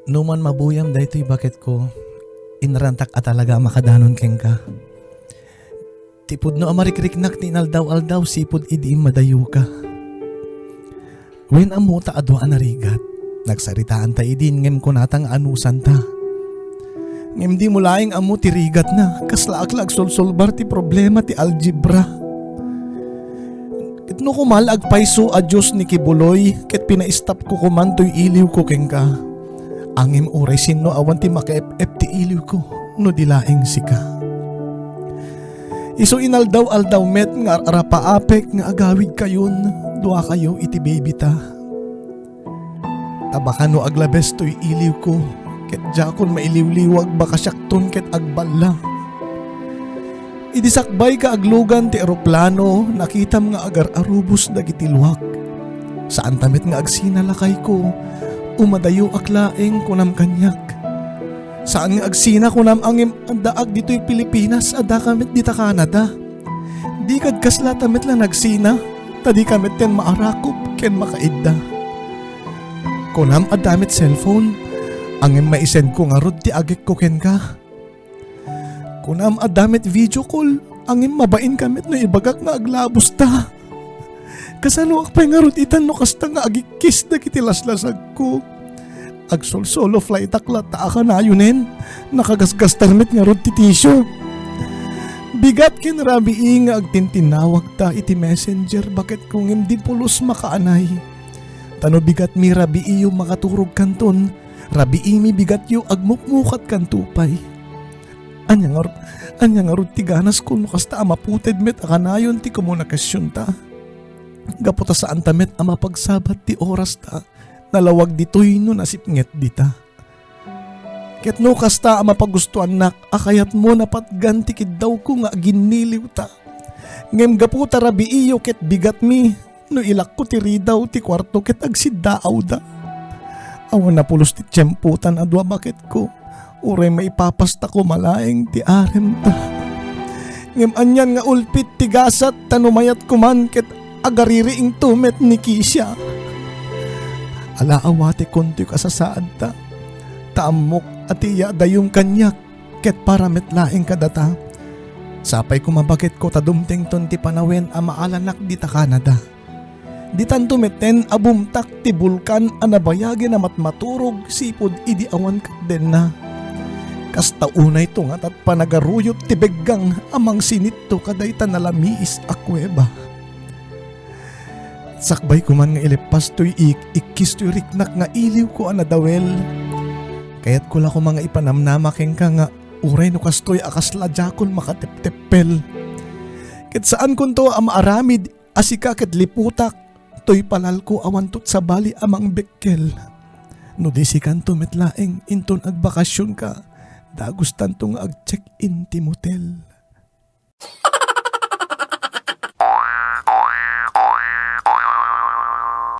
Numan mabuyam daytoy bakit ko inrantak at talaga makadanon keng ka. Tipod no amarikriknak ti inaldaw-aldaw sipod idi madayo ka. Wen amuta adwa anarigat, nagsaritaan ta idin ngem kunatang anusan ta. Ngem di mo laing amu ti rigat na, kaslaaklag solsolbar ti problema ti algebra. Ket no kumal agpayso a Diyos ni Kibuloy, ket pinaistap ko kuman to'y iliw ko keng ka. Angim uray sino awan ti makaep-ep ti iliw ko, no dilaing sika. Iso inaldaw-aldaw met nga arapaapek nga agawid kayon, dua kayo iti baby ta. Tabakan no aglabes to'y iliw ko, ket jakon mailiw-liwag baka syakton ket agballa. Idisakbay ka aglugan ti eroplano, nakitam nga agar-arubos dagiti luwak. Saan tamit nga agsinalakay ko, umadayo aklaeng kunam kanyak. Saan nga agsina kunam angim daag dito'y Pilipinas, ada kamit dita Canada. Di kad kasla tamit lang nagsina, tadi kamit ten maarakop ken makaidda. Kunam adamit cellphone, angim maisend ko nga rod ti agik ko ken ka. Kunam adamit video call, angim mabain kamit no ibagak nga aglabos ta. Kasano akpay nga rod itan no kasta nga agikis na kitilaslasag ko. Agsol-solo flight aklat ta ka na yunin, nakagasgas tarmit nga rod ti tissue. Bigat kin rabii nga agtintinawag ta iti messenger, bakit kung hindi pulos makaanay. Tano bigat mi rabii yung makaturog kanton, rabii mi bigat yung agmukmukat kantupay. Anya nga rod ti ganas ko no kasta maputed met akanayon ti komunikasyon ta. Gaputa saan tamet ama pagsabat ti oras ta, nalawag ditoy no nasipnget dita. Ket no kasta ama pagustuhan nak, akayat mo napatgan tikid daw ko nga giniliw ta. Ngem gaputa rabiiyo ket bigat mi, no ilak ko ti ridaw ti kwarto ket agsidaaw da. Awan na pulos ti tiyemputan adwa bakit ko, uray maipapasta ko malaeng ti arem ta. Ngem anyan nga ulpit ti gasat tanumayat kuman ket agaririing tumet ni Kisha. Ala awate konti kasasaad ta, taamok at iya dayong kanyak, ket paramet laing kadata. Sapay kumabakit ko tadumteng ton ti panawen a maalanak di ta Canada. Di tan tumeten abumtak ti bulkan a nabayagi na matmaturog sipod idi awan den na. Kasta unay to nga tat panagaruyot ti beggang amang sinito kaday ta nalamiis a kuweba. Sakbay ko man nga ilipas to'y ikis to'y riknak nga iliw ko anadawel. Kaya't ko la ko mga ipanamnama keng ka nga uray no kastoy akasladjakon makatep-tepel. Ket saan kun to amaaramid asika ket liputak, to'y palal ko awantot sa bali amang bekkel. No disikan to metlaeng inton agbakasyon ka, dagustan to nga ag-check-in ti motel.